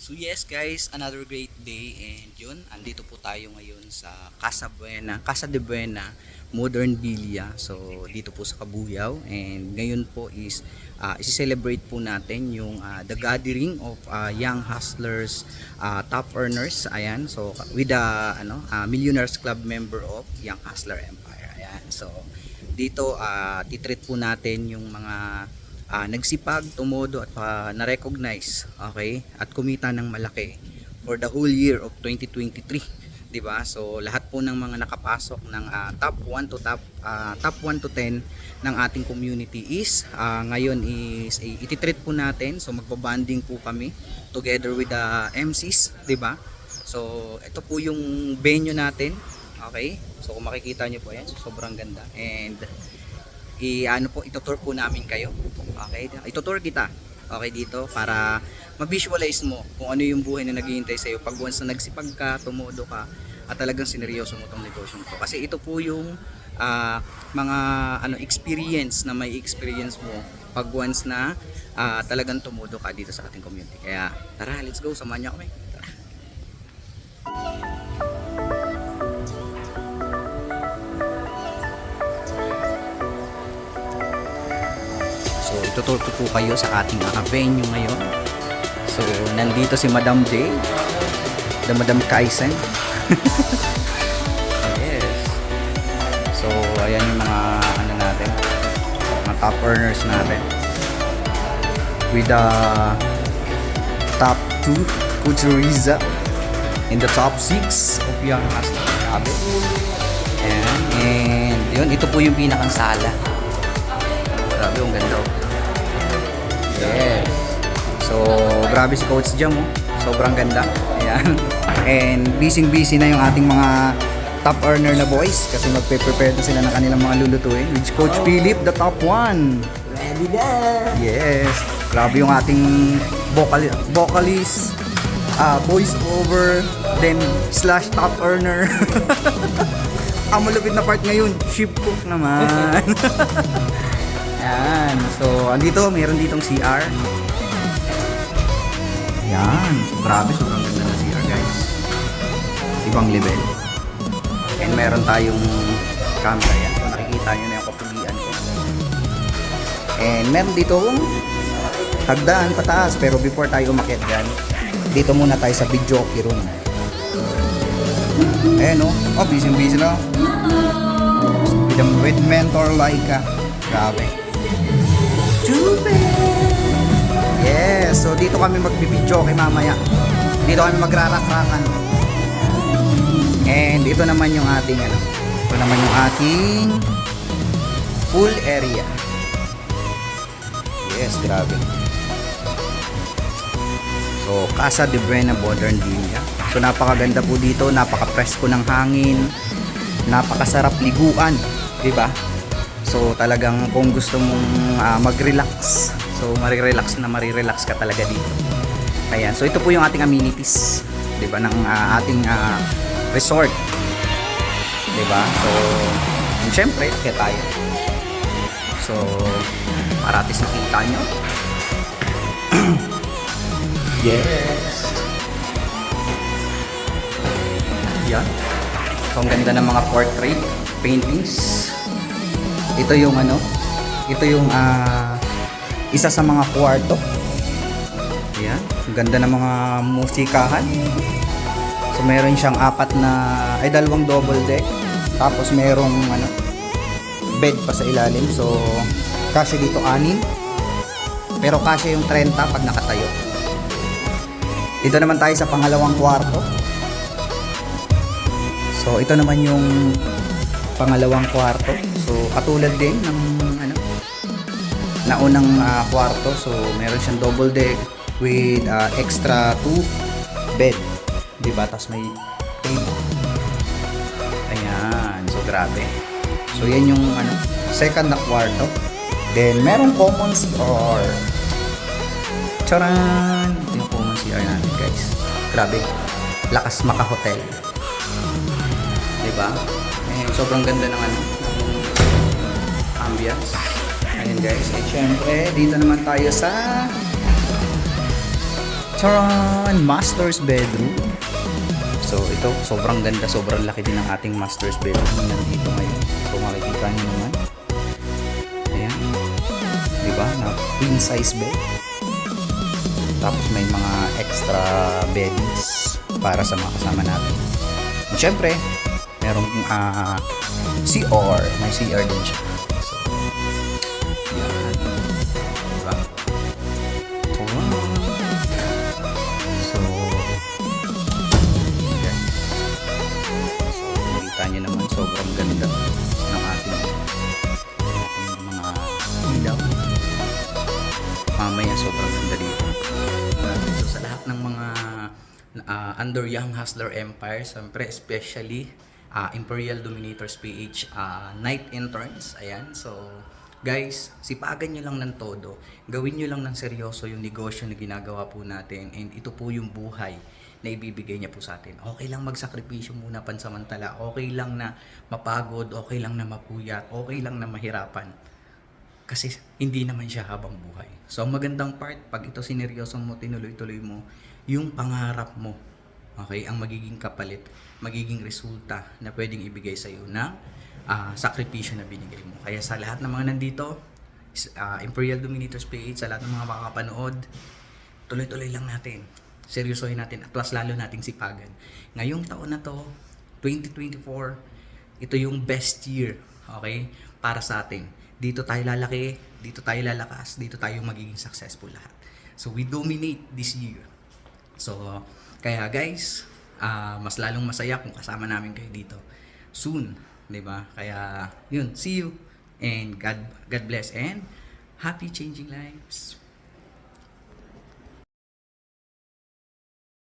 So yes guys, another great day and yun, andito po tayo ngayon sa Casa de Buena, Modern Villa. So dito po sa Kabuyao and ngayon po is isi-celebrate po natin yung the gathering of young hustlers, top earners. Ayan, so with the Millionaires Club member of Young Hustler Empire. Ayan. So dito titreat po natin yung mga nagsipag, tumodo at na-recognize, okay, at kumita ng malaki for the whole year of 2023, 'di ba? So lahat po ng mga nakapasok ng top 1 to top 1 to 10 ng ating community is ngayon is ititreat po natin. So magbabanding po kami together with the MCs, 'di ba? So ito po yung venue natin. Okay? So kung makikita niyo po, ayan, so, sobrang ganda. And itutour po namin kayo. Okay? Itutour kita. Okay, dito para ma-visualize mo kung ano yung buhay na naghihintay sa iyo pag once na nagsipag ka, tumodo ka at talagang sineryoso mo tong negosyo mo. Kasi ito po yung mga experience na may experience mo pag once na talagang tumodo ka dito sa ating community. Kaya tara, let's go, samahan niyo kami. Tara. So itutur ko po kayo sa ating venue ngayon. So nandito si Madam J, the Madam Kaisen. Yes. So ayan yung mga natin, mga top earners natin. With the top 2, Kuchuriza, in the top 6 of Young Hustler. Ayan. And yun, ito po yung pinakang sala. Grabe, yung ganda. Yes. So, grabe si Coach Jam, oh. Sobrang ganda. Ayan. And busy na yung ating mga top earner na boys kasi magpe-prepare na sila ng kanilang mga lulutuin. With Coach Philip, the top 1. Ready na! Yes. Grabe yung ating vocalist, voice over, then slash top earner. Ang malupit na part ngayon, ship cook naman. Yan. So, andito, meron ditong CR. Yan. Grabe, sobrang ganda na CR, guys. Ibang level. And meron tayong camera yan. So, nakikita nyo na yung kapugian ko. And meron dito hagdan pataas. Pero before tayo umakyat dyan, dito muna tayo sa videoke room. Ayan, oh, busy na. With mentor Laika. Grabe. Yes, so dito kami magbibidyo kay mamaya. Dito kami magrarakrakan. And ito naman yung ating ito naman yung ating pool area. Yes, grabe. So, Casa de Buena Modern Villa. So, napakaganda po dito, napaka-presko ng hangin, napakasarap liguan, 'di ba? So talagang kung gusto mong mag-relax, so marirelax ka talaga dito. Ayan, so ito po yung ating amenities, 'di ba, ng ating resort. 'Di ba? So syempre, kaya tayo. So para at least nakita nyo. Yes. Yan. So ang ganda ng mga portrait paintings. Ito yung isa sa mga kwarto. Ayan, ang ganda ng mga musikahan. So meron siyang dalawang double deck. Tapos merong bed pa sa ilalim. So kasya dito 6. Pero kasya yung 30 pag nakatayo. Dito naman tayo sa pangalawang kwarto. So ito naman yung pangalawang kwarto. So katulad din ng naunang kwarto. So meron siyang double deck with extra 2 bed, 'di ba? Tapos may table. Ayan, so grabe. So yan yung second na kwarto. Then meron common CR. Charan! Ito yung common CR natin, guys. Grabe. Lakas Maka Hotel. 'Di ba? Sobrang ganda ng ambience. Ayun guys, syempre dito naman tayo sa Charan! Master's bedroom. So ito, sobrang ganda, sobrang laki din ng ating master's bedroom nandito ngayon. So makikita nyo naman. Ayan. Diba? Na queen size bed. Tapos may mga extra beddings para sa mga kasama natin. And syempre, merong CR. May CR din siya. So, yan. Diba? So, yan. So, nakita nyo naman, sobrang ganda ng ating mga ilaw. Mamaya, sobrang ganda dito. So, sa lahat ng mga under Young Hustler Empire, siyempre, especially Imperial Dominators PH night interns. Ayan. So, guys, sipagan nyo lang ng todo. Gawin nyo lang ng seryoso yung negosyo na ginagawa po natin. And ito po yung buhay na ibibigay niya po sa atin. Okay lang magsakripisyo muna pansamantala. Okay lang na mapagod. Okay lang na mapuyat. Okay lang na mahirapan. Kasi hindi naman siya habang buhay. So, ang magandang part, pag ito sineryoso mo, tinuloy-tuloy mo, yung pangarap mo, okay, ang magiging kapalit, magiging resulta na pwedeng ibigay sa iyo ng sakripisyo na binigay mo. Kaya sa lahat ng mga nandito, Imperial Dominators PH, sa lahat ng mga makakapanood, tuloy-tuloy lang natin. Seryosohin natin at plus lalo nating sipagan. Ngayong taon na to, 2024, ito yung best year, okay, para sa atin. Dito tayo lalaki, dito tayo lalakas, dito tayo magiging successful lahat. So we dominate this year. So, kaya guys, mas lalong masaya kung kasama namin kayo dito soon, 'di ba? Kaya, yun, see you and God bless and happy changing lives.